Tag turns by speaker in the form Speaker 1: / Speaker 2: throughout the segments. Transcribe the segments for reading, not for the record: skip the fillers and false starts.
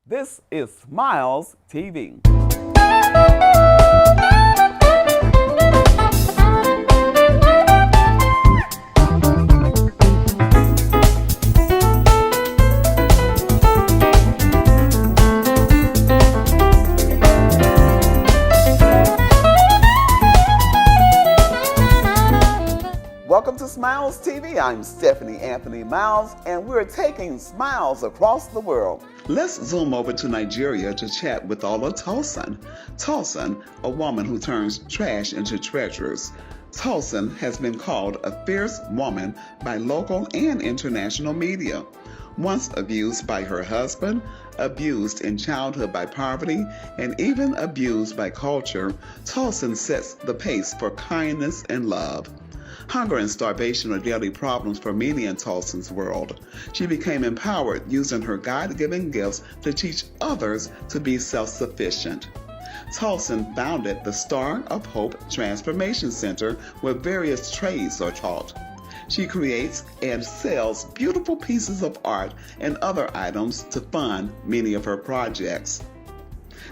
Speaker 1: This is Smiles TV. Welcome to Smiles TV. I'm Stephanie Anthony Miles, and we're taking smiles across the world. Let's zoom over to Nigeria to chat with Olutosin. Tolson, a woman who turns trash into treasures. Tolson has been called a fierce woman by local and international media. Once abused by her husband, abused in childhood by poverty, and even abused by culture, Tolson sets the pace for kindness and love. Hunger and starvation are daily problems for many in Tolson's world. She became empowered using her God-given gifts to teach others to be self-sufficient. Tolson founded the Star of Hope Transformation Center, where various trades are taught. She creates and sells beautiful pieces of art and other items to fund many of her projects.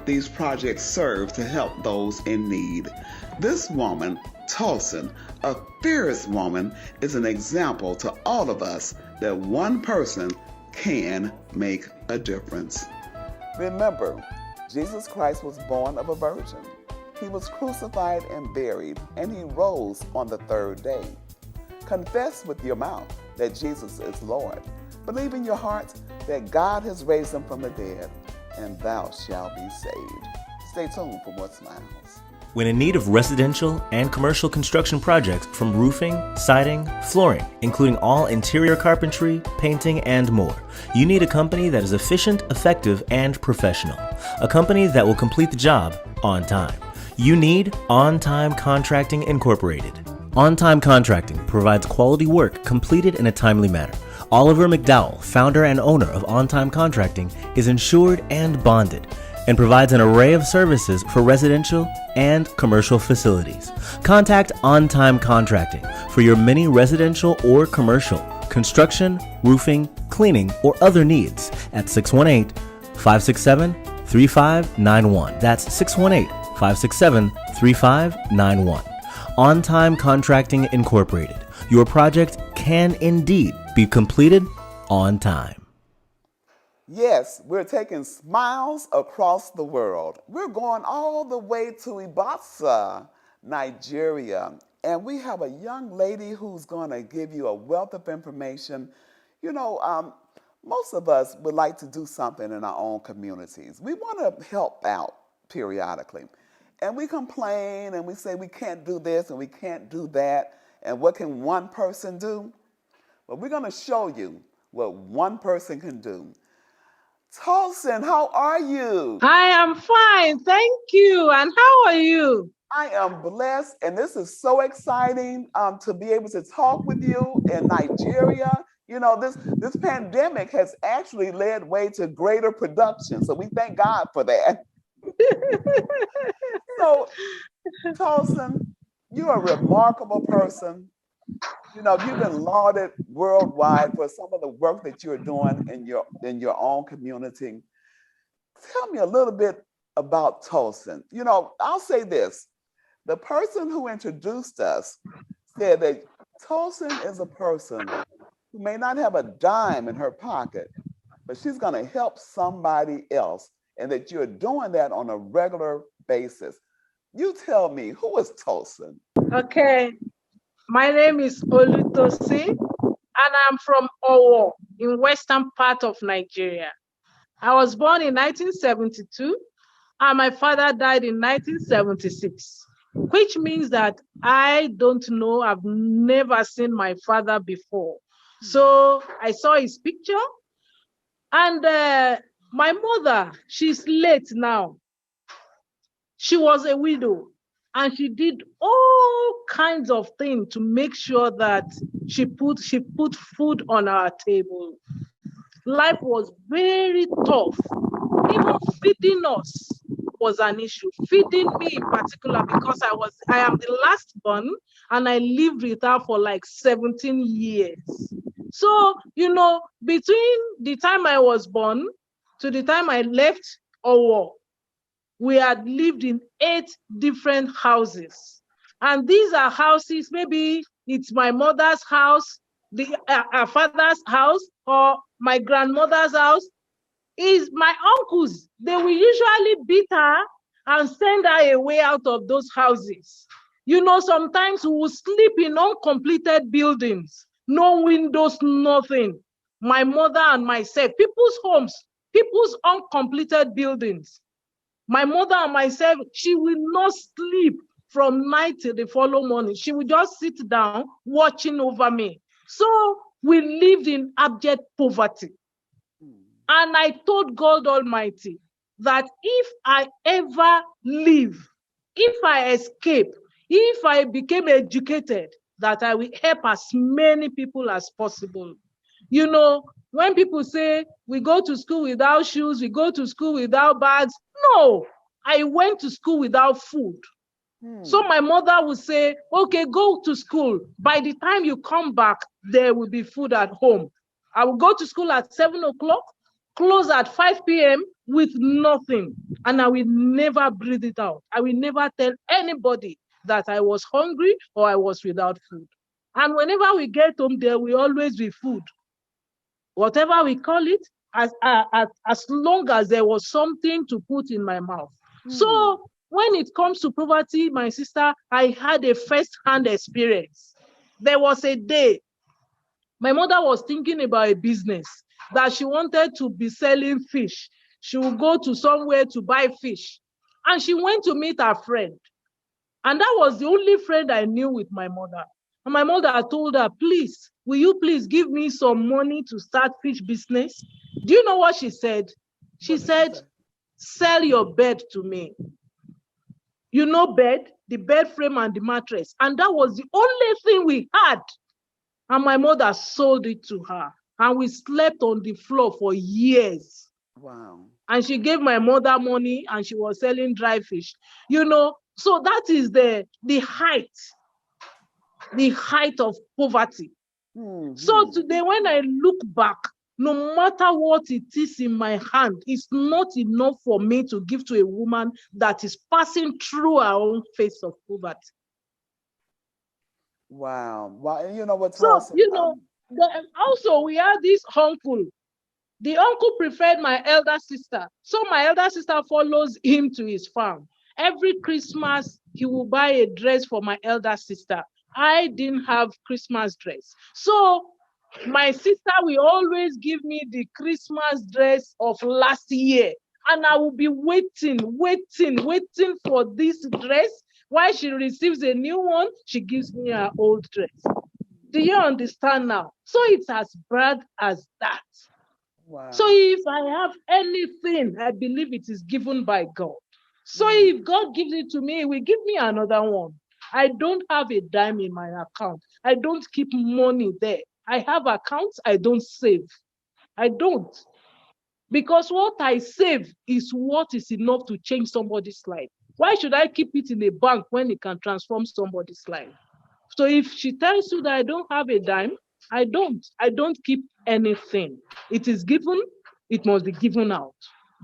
Speaker 1: These projects serve to help those in need. This woman, Tosin, a fierce woman, is an example to all of us that one person can make a difference. Remember, Jesus Christ was born of a virgin. He was crucified and buried, and he rose on the third day. Confess with your mouth that Jesus is Lord. Believe in your heart that God has raised him from the dead, and thou shalt be saved. Stay tuned for more smiles.
Speaker 2: When in need of residential and commercial construction projects, from roofing, siding, flooring, including all interior carpentry, painting, and more, you need a company that is efficient, effective, and professional. A company that will complete the job on time. You need OnTime Contracting Incorporated. OnTime Contracting provides quality work completed in a timely manner. Oliver McDowell, founder and owner of OnTime Contracting, is insured and bonded, and provides an array of services for residential and commercial facilities. Contact OnTime Contracting for your many residential or commercial construction, roofing, cleaning, or other needs at 618-567-3591. That's 618-567-3591. OnTime Contracting Incorporated. Your project can indeed be completed on time.
Speaker 1: Yes, we're taking smiles across the world. We're going all the way to Ibasa, Nigeria, and we have a young lady who's going to give you a wealth of information. You know, most of us would like to do something in our own communities. We want to help out periodically, and we complain and we say we can't do this and we can't do that, and what can one person do? Well, we're going to show you what one person can do. Tolson, how are you?
Speaker 3: I am fine, thank you. And how are you?
Speaker 1: I am blessed, and this is so exciting to be able to talk with you in Nigeria. You know, this pandemic has actually led way to greater production, so we thank God for that. So, Tolson, you're a remarkable person. You know, you've been lauded worldwide for some of the work that you're doing in your own community. Tell me a little bit about Tolson. You know, I'll say this. The person who introduced us said that Tolson is a person who may not have a dime in her pocket, but she's going to help somebody else, and that you're doing that on a regular basis. You tell me, who is Tolson?
Speaker 3: Okay. My name is Olutosin, and I'm from Owo, in western part of Nigeria. I was born in 1972, and my father died in 1976, which means that I don't know, I've never seen my father before. So I saw his picture, and my mother, she's late now. She was a widow. And she did all kinds of things to make sure that she put food on our table. Life was very tough. Even feeding us was an issue. Feeding me in particular, because I am the last born, and I lived with her for like 17 years. So, you know, between the time I was born to the time I left Owo, we had lived in 8 different houses. And these are houses, maybe it's my mother's house, her father's house, or my grandmother's house. Is my uncles. They will usually beat her and send her away out of those houses. You know, sometimes we will sleep in uncompleted buildings, no windows, nothing. My mother and myself, people's homes, people's uncompleted buildings. My mother and myself, she will not sleep from night till the following morning. She will just sit down watching over me. So we lived in abject poverty. And I told God Almighty that if I ever live, if I escape, if I became educated, that I will help as many people as possible. You know, when people say we go to school without shoes, we go to school without bags. No, I went to school without food. So my mother would say, okay, go to school. By the time you come back, there will be food at home. I will go to school at 7 o'clock, close at 5 p.m. with nothing. And I will never breathe it out. I will never tell anybody that I was hungry or I was without food. And whenever we get home, there will always be food. Whatever we call it, as long as there was something to put in my mouth. So when it comes to poverty, my sister, I had a first-hand experience. There was a day, my mother was thinking about a business that she wanted to be selling fish. She would go to somewhere to buy fish. And she went to meet her friend. And that was the only friend I knew with my mother. And my mother told her, please, will you please give me some money to start fish business? Do you know what she said? She said, sell your bed to me. You know bed, the bed frame and the mattress. And that was the only thing we had. And my mother sold it to her. And we slept on the floor for years.
Speaker 1: Wow.
Speaker 3: And she gave my mother money and she was selling dry fish. You know, so that is the height of poverty. So today, when I look back, no matter what it is in my hand, it's not enough for me to give to a woman that is passing through her own phase of poverty.
Speaker 1: Wow. Well, and you know what's
Speaker 3: so,
Speaker 1: awesome?
Speaker 3: you know, also we have this uncle. The uncle preferred my elder sister. So my elder sister follows him to his farm. Every Christmas, he will buy a dress for my elder sister. I didn't have Christmas dress. So my sister will always give me the Christmas dress of last year. And I will be waiting for this dress. While she receives a new one, she gives me her old dress. Do you understand now? So it's as bad as that.
Speaker 1: Wow.
Speaker 3: So if I have anything, I believe it is given by God. So if God gives it to me, He will give me another one. I don't have a dime in my account. I don't keep money there. I have accounts, I don't save. I don't. Because what I save is what is enough to change somebody's life. Why should I keep it in a bank when it can transform somebody's life? So if she tells you that I don't have a dime, I don't keep anything. It is given, it must be given out.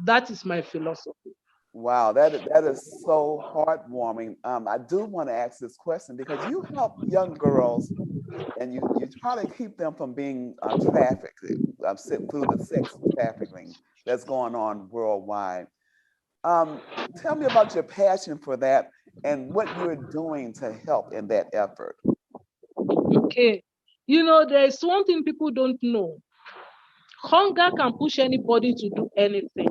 Speaker 3: That is my philosophy.
Speaker 1: Wow, that is so heartwarming. I do want to ask this question because you help young girls and you try to keep them from being trafficked through the sex trafficking that's going on worldwide. Tell me about your passion for that and what you're doing to help in that effort.
Speaker 3: Okay. You know, there's one thing people don't know. Hunger can push anybody to do anything.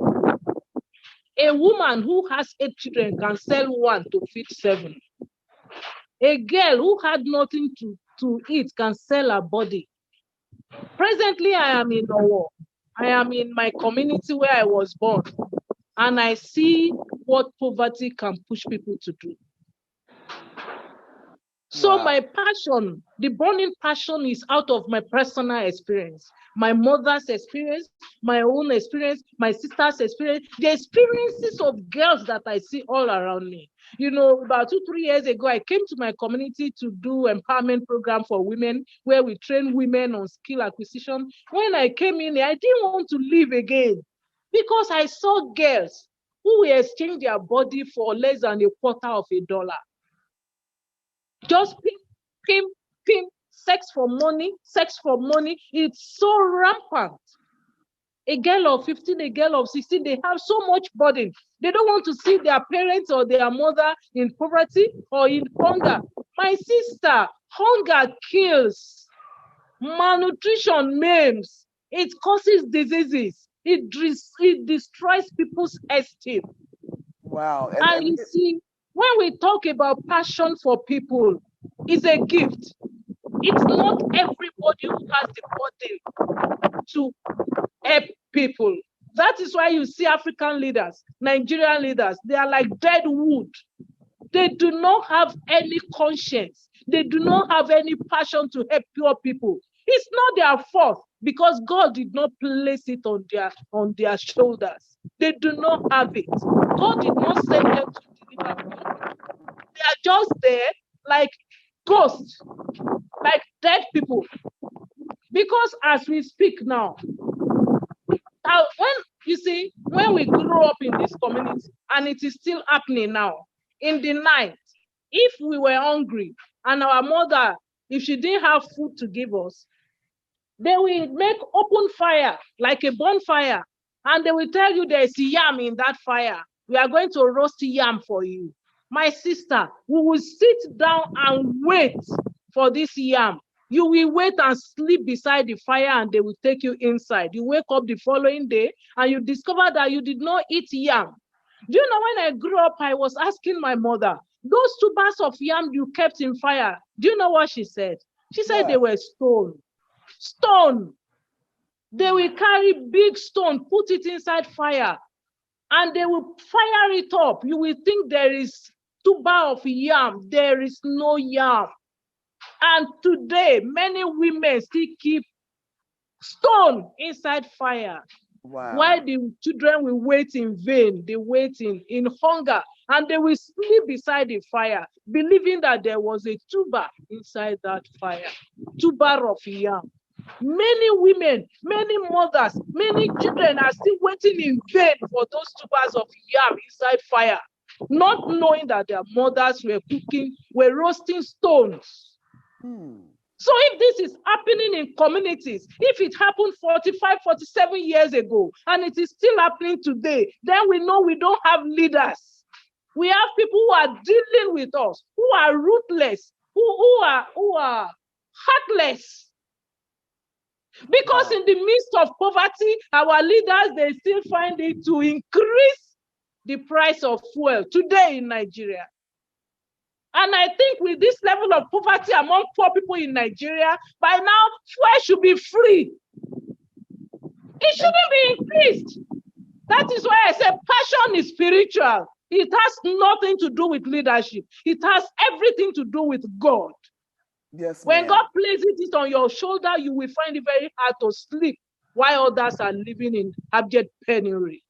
Speaker 3: A woman who has 8 children can sell one to feed 7. A girl who had nothing to eat can sell her body. Presently, I am in Owo. I am in my community where I was born. And I see what poverty can push people to do. So my passion, the burning passion is out of my personal experience. My mother's experience, my own experience, my sister's experience, the experiences of girls that I see all around me. You know, about 2-3 years ago, I came to my community to do empowerment program for women where we train women on skill acquisition. When I came in, I didn't want to leave again because I saw girls who will exchange their body for less than $0.25. Just pimp, pimp, pimp, sex for money, sex for money. It's so rampant. A girl of 15, a girl of 16, they have so much burden. They don't want to see their parents or their mother in poverty or in hunger. My sister, hunger kills. Malnutrition maims. It causes diseases. It destroys people's esteem.
Speaker 1: Wow.
Speaker 3: And you see, when we talk about passion for people, it's a gift. It's not everybody who has the burden to help people. That is why you see African leaders, Nigerian leaders, they are like dead wood. They do not have any conscience. They do not have any passion to help poor people. It's not their fault because God did not place it on their shoulders. They do not have it. God did not send them to deliver people. They are just there like ghosts, like dead people. Because as we speak now, when we grew up in this community, and it is still happening now, in the night, if we were hungry and our mother, if she didn't have food to give us, they will make open fire, like a bonfire, and they will tell you there's yam in that fire. We are going to roast yam for you. My sister, we will sit down and wait for this yam. You will wait and sleep beside the fire and they will take you inside. You wake up the following day and you discover that you did not eat yam. Do you know, when I grew up, I was asking my mother, those 2 bags of yam you kept in fire, do you know what she said? She said they were stone. Stone. They will carry big stone, put it inside fire, and they will fire it up. You will think there is 2 bags of yam. There is no yam. And today, many women still keep stone inside fire.
Speaker 1: Wow.
Speaker 3: While the children will wait in vain, they wait in hunger, and they will sleep beside the fire, believing that there was a tuber inside that fire, tuber of yam. Many women, many mothers, many children are still waiting in vain for those tubers of yam inside fire, not knowing that their mothers were roasting stones. So if this is happening in communities, if it happened 45, 47 years ago, and it is still happening today, then we know we don't have leaders. We have people who are dealing with us, who are ruthless, who are heartless. Because in the midst of poverty, our leaders, they still find it to increase the price of fuel today in Nigeria. And I think with this level of poverty among poor people in Nigeria, by now, fuel should be free. It shouldn't be increased. That is why I said passion is spiritual. It has nothing to do with leadership. It has everything to do with God.
Speaker 1: Yes,
Speaker 3: when God places it on your shoulder, you will find it very hard to sleep while others are living in abject penury.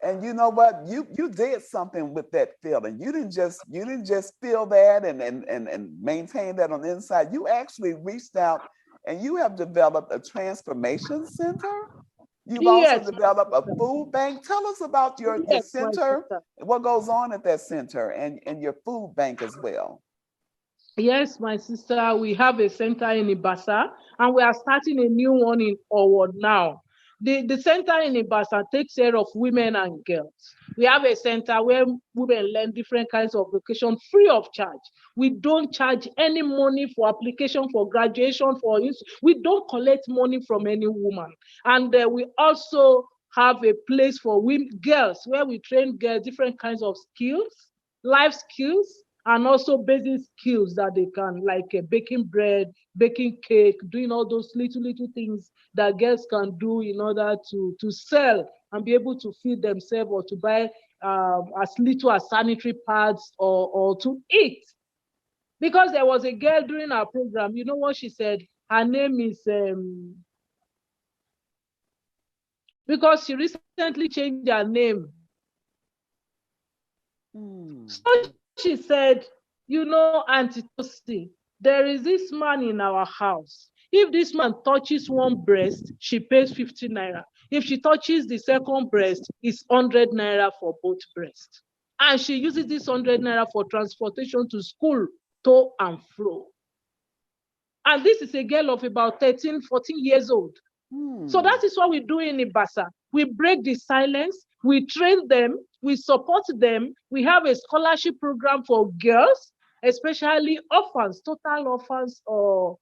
Speaker 1: And you know what? You did something with that feeling. You didn't just feel that and maintain that on the inside. You actually reached out and you have developed a transformation center. You've also developed a food bank. Tell us about your center, what goes on at that center, and your food bank as well.
Speaker 3: Yes, my sister, we have a center in Ibasa, and we are starting a new one in Owo now. The center in Ibasa takes care of women and girls. We have a center where women learn different kinds of vocation free of charge. We don't charge any money for application, for graduation, we don't collect money from any woman. And we also have a place for girls where we train girls different kinds of skills, life skills, and also basic skills that they can, like baking bread, baking cake, doing all those little things that girls can do in order to sell and be able to feed themselves or to buy as little as sanitary pads or to eat. Because there was a girl during our program, you know what she said? Her name is, because she recently changed her name. So she said, you know, Auntie Tosin, there is this man in our house. If this man touches one breast, she pays 50 naira. If she touches the second breast, it's 100 naira for both breasts. And she uses this 100 naira for transportation to school, to and fro. And this is a girl of about 13, 14 years old. So that is what we do in Ibasa. We break the silence, we train them, we support them. We have a scholarship program for girls, especially orphans, total orphans, or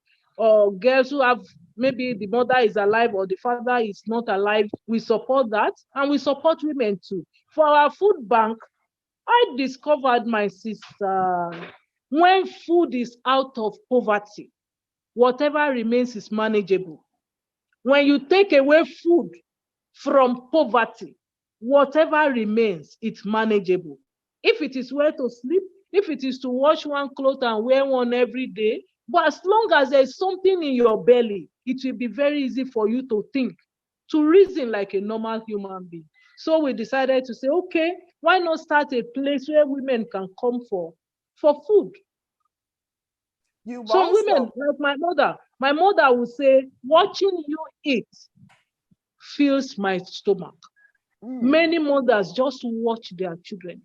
Speaker 3: girls who have, maybe the mother is alive or the father is not alive. We support that, and we support women too. For our food bank, I discovered, my sister, when food is out of poverty, whatever remains is manageable. When you take away food from poverty, whatever remains, it's manageable. If it is where to sleep, if it is to wash one cloth and wear one every day, but as long as there's something in your belly, it will be very easy for you to think, to reason like a normal human being. So we decided to say, okay, why not start a place where women can come for food? Some women, like my mother would say, watching you eat fills my stomach. Many mothers just watch their children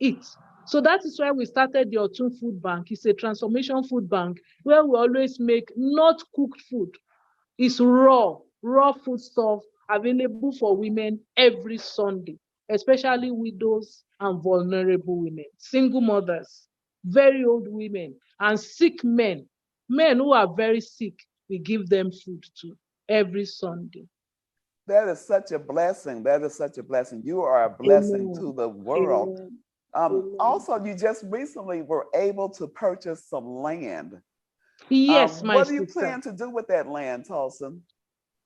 Speaker 3: eat. So that is why we started the Otun Food Bank. It's a transformation food bank where we always make not cooked food. It's raw food stuff available for women every Sunday, especially widows and vulnerable women, single mothers, very old women, and sick men who are very sick. We give them food too every Sunday.
Speaker 1: That is such a blessing. That is such a blessing. You are a blessing to the world. Also, you just recently were able to purchase some land.
Speaker 3: Yes, my sister.
Speaker 1: What do you plan to do with that land, Tolson?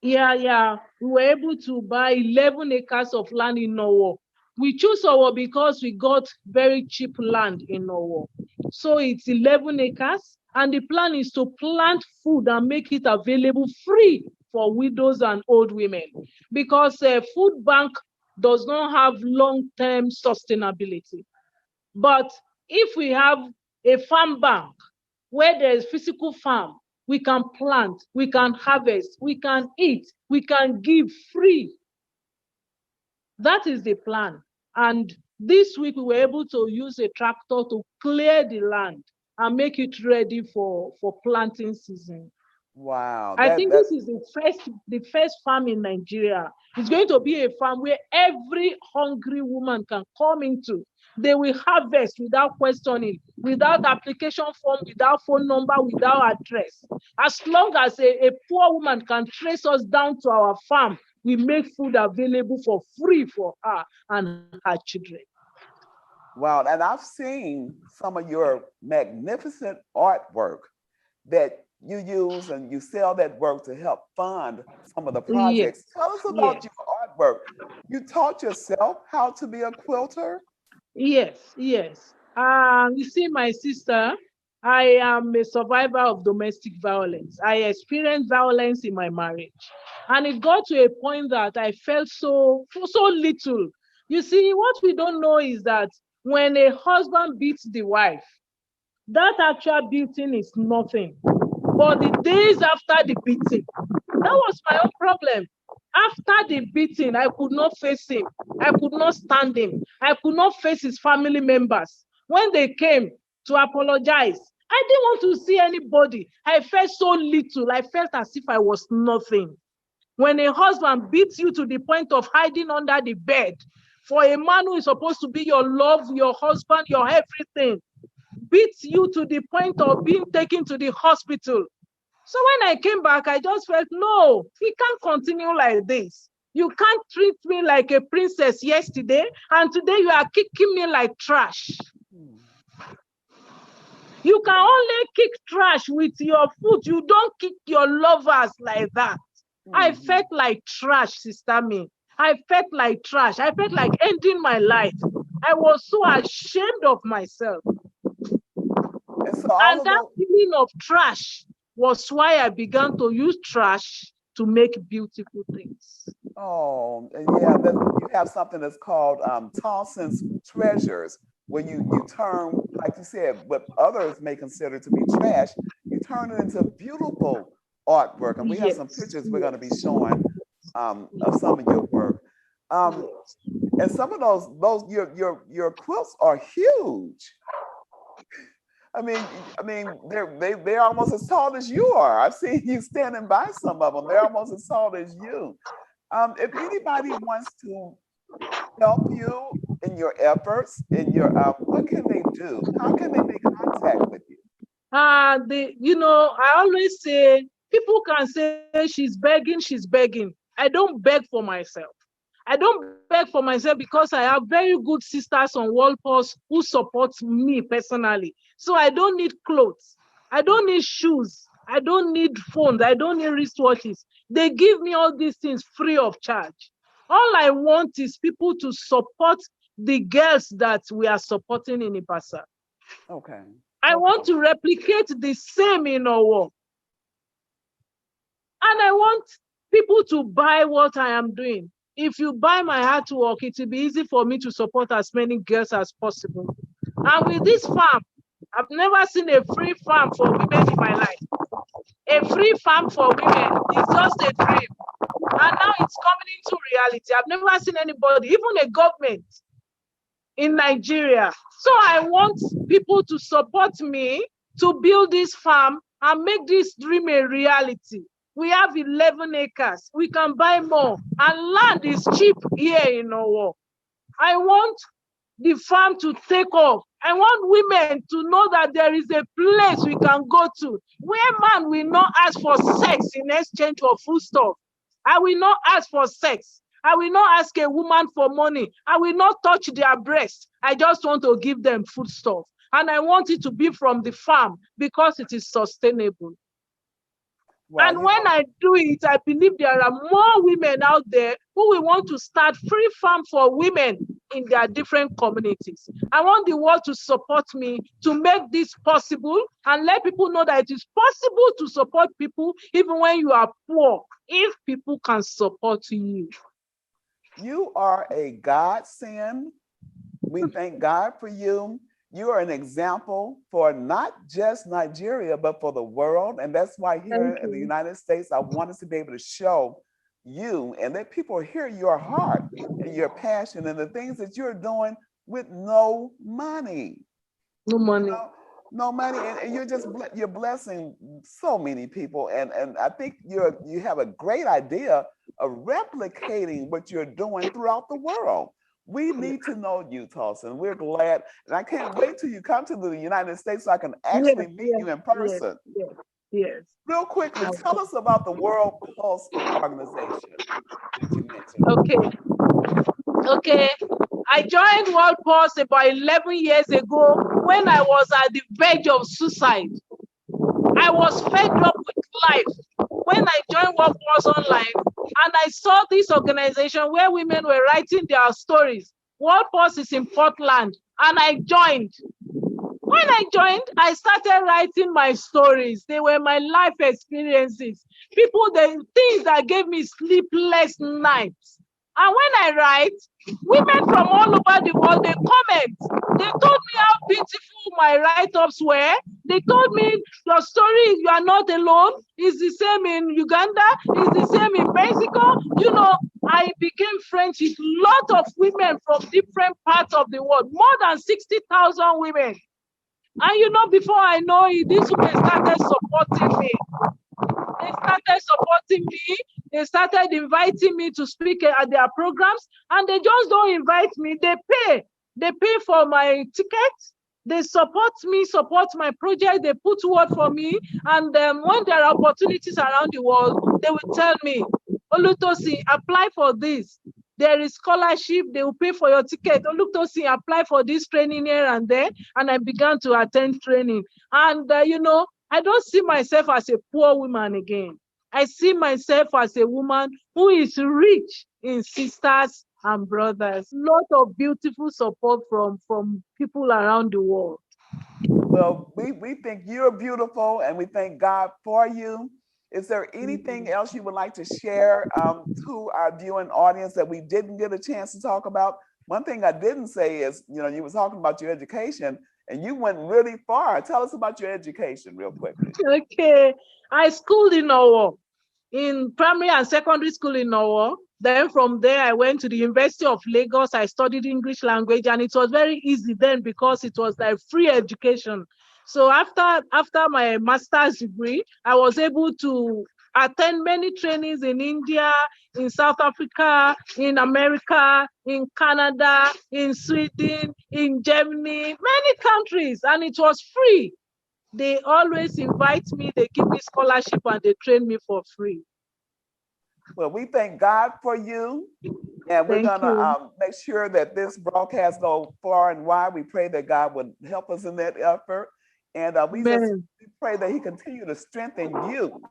Speaker 3: Yeah. We were able to buy 11 acres of land in Owo. We choose Owo because we got very cheap land in Owo. So it's 11 acres, and the plan is to plant food and make it available free for widows and old women, because a food bank does not have long-term sustainability. But if we have a farm bank where there's physical farm, we can plant, we can harvest, we can eat, we can give free. That is the plan. And this week we were able to use a tractor to clear the land and make it ready for planting season.
Speaker 1: Wow.
Speaker 3: I think this is the first farm in Nigeria. It's going to be a farm where every hungry woman can come into. They will harvest without questioning, without application form, without phone number, without address. As long as a poor woman can trace us down to our farm, we make food available for free for her and her children.
Speaker 1: Wow. And I've seen some of your magnificent artwork that you use, and you sell that work to help fund some of the projects. Yes. Tell us about your artwork. You taught yourself how to be a quilter?
Speaker 3: Yes. You see, my sister, I am a survivor of domestic violence. I experienced violence in my marriage. And it got to a point that I felt so little. You see, what we don't know is that when a husband beats the wife, that actual beating is nothing. But the days after the beating, that was my own problem. After the beating, I could not face him. I could not stand him. I could not face his family members. When they came to apologize, I didn't want to see anybody. I felt so little. I felt as if I was nothing. When a husband beats you to the point of hiding under the bed, for a man who is supposed to be your love, your husband, your everything, beats you to the point of being taken to the hospital. So when I came back, I just felt, no, we can't continue like this. You can't treat me like a princess yesterday, and today you are kicking me like trash. You can only kick trash with your foot. You don't kick your lovers like that. I felt like trash, Sister Me. I felt like trash. I felt like ending my life. I was so ashamed of myself. And that feeling of trash was why I began to use trash to make beautiful things.
Speaker 1: Oh, yeah, you have something that's called Tolson's Treasures, where you turn, like you said, what others may consider to be trash, you turn it into beautiful artwork. And we have some pictures we're going to be showing of some of your work. And some of those your quilts are huge. I mean, they're almost as tall as you are. I've seen you standing by some of them. They're almost as tall as you. If anybody wants to help you in your efforts, what can they do? How can they make contact with you?
Speaker 3: I always say, people can say she's begging, she's begging. I don't beg for myself. I don't beg for myself because I have very good sisters on Walpole who support me personally. So I don't need clothes. I don't need shoes. I don't need phones. I don't need wristwatches. They give me all these things free of charge. All I want is people to support the girls that we are supporting in Ibasa.
Speaker 1: Okay.
Speaker 3: I want to replicate the same in our work. And I want people to buy what I am doing. If you buy my artwork, it will be easy for me to support as many girls as possible. And with this farm, I've never seen a free farm for women in my life. A free farm for women is just a dream. And now it's coming into reality. I've never seen anybody, even a government in Nigeria. So I want people to support me to build this farm and make this dream a reality. We have 11 acres. We can buy more. And land is cheap here in Owo. I want the farm to take off. I want women to know that there is a place we can go to where man will not ask for sex in exchange for foodstuff. I will not ask for sex. I will not ask a woman for money. I will not touch their breast. I just want to give them foodstuff. And I want it to be from the farm because it is sustainable. Wow, and when I do it, I believe there are more women out there who will want to start free farm for women in their different communities. I want the world to support me to make this possible and let people know that it is possible to support people even when you are poor, if people can support you.
Speaker 1: You are a godsend. We thank God for you. You are an example for not just Nigeria, but for the world. And that's why here in the United States, I wanted to be able to show you and let people hear your heart and your passion and the things that you're doing with no money.
Speaker 3: No money.
Speaker 1: No money. And you're blessing so many people. And I think you have a great idea of replicating what you're doing throughout the world. We need to know you, Tolson. We're glad. And I can't wait till you come to the United States so I can actually meet you in person.
Speaker 3: Yes.
Speaker 1: Real quickly, tell us about the World Pulse organization that you mentioned.
Speaker 3: Okay. I joined World Pulse about 11 years ago when I was at the verge of suicide. I was fed up with life when I joined World Pulse Online, and I saw this organization where women were writing their stories. World Pulse is in Portland, and I joined. When I joined, I started writing my stories. They were my life experiences. The things that gave me sleepless nights. And when I write, women from all over the world, they comment. They told me how beautiful my write-ups were. They told me, your story, you are not alone. It's the same in Uganda. It's the same in Mexico. I became friends with a lot of women from different parts of the world, more than 60,000 women. And before I know it, these women started supporting me. They started supporting me. They started inviting me to speak at their programs, and they just don't invite me. They pay. They pay for my tickets. They support me, support my project. They put word for me. And when there are opportunities around the world, they will tell me, Olutosin, apply for this. There is scholarship. They will pay for your ticket. Olutosin, apply for this training here and there. And I began to attend training. And, I don't see myself as a poor woman again. I see myself as a woman who is rich in sisters and brothers. Lot of beautiful support from people around the world.
Speaker 1: Well, we think you're beautiful and we thank God for you. Is there anything else you would like to share to our viewing audience that we didn't get a chance to talk about? One thing I didn't say is, you were talking about your education and you went really far. Tell us about your education real quickly.
Speaker 3: Okay. I schooled in Owo. in primary and secondary school in Owo. Then from there, I went to the University of Lagos. I studied English language, and it was very easy then because it was like free education. So after my master's degree, I was able to attend many trainings in India, in South Africa, in America, in Canada, in Sweden, in Germany, many countries, and it was free. They always invite me, they give me scholarship, and they train me for free.
Speaker 1: Well, we thank God for you, and we're going to make sure that this broadcast goes far and wide. We pray that God would help us in that effort, and we pray that He continue to strengthen you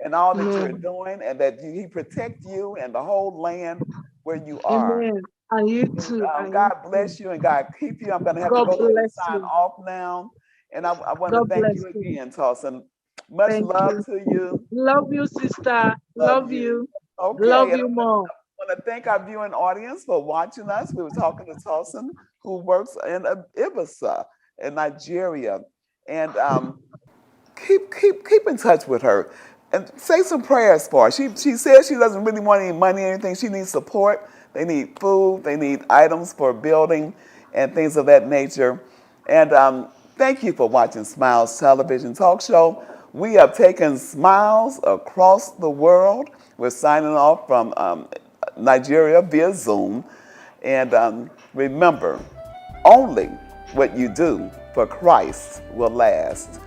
Speaker 1: in all that you're doing, and that He protect you and the whole land where you are.
Speaker 3: Amen. And you too.
Speaker 1: God bless you and God keep you. I'm going to have to go and sign off now, and I want to thank you again, Tolson. Much love to you.
Speaker 3: Love you, sister. Love you.
Speaker 1: Okay.
Speaker 3: Love you more.
Speaker 1: I want to thank our viewing audience for watching us. We were talking to Tosin, who works in Ibasa in Nigeria, and keep in touch with her and say some prayers for her. She says she doesn't really want any money or anything. She needs support. They need food. They need items for building and things of that nature. And thank you for watching Smiles Television Talk Show. We have taken Smiles across the world. We're signing off from Nigeria via Zoom. And remember, only what you do for Christ will last.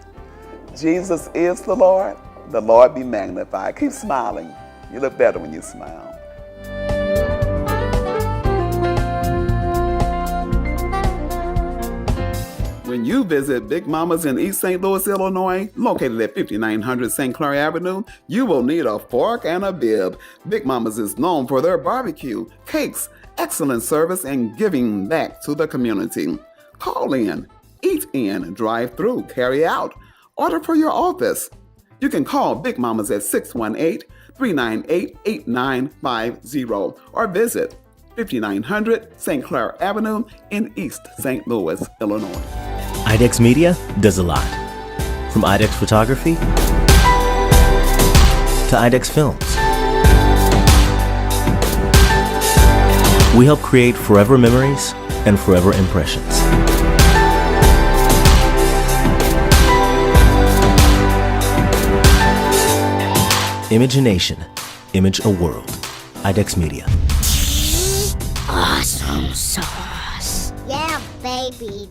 Speaker 1: Jesus is the Lord be magnified. Keep smiling. You look better when you smile. When you visit Big Mama's in East St. Louis, Illinois, located at 5900 St. Clair Avenue, you will need a fork and a bib. Big Mama's is known for their barbecue, cakes, excellent service, and giving back to the community. Call in, eat in, drive through, carry out, order for your office. You can call Big Mama's at 618-398-8950 or visit 5900 St. Clair Avenue in East St. Louis, Illinois.
Speaker 2: IDEX Media does a lot. From IDEX Photography to IDEX Films. We help create forever memories and forever impressions. Imagination, image a world. IDEX Media.
Speaker 4: Awesome sauce. Yeah, baby.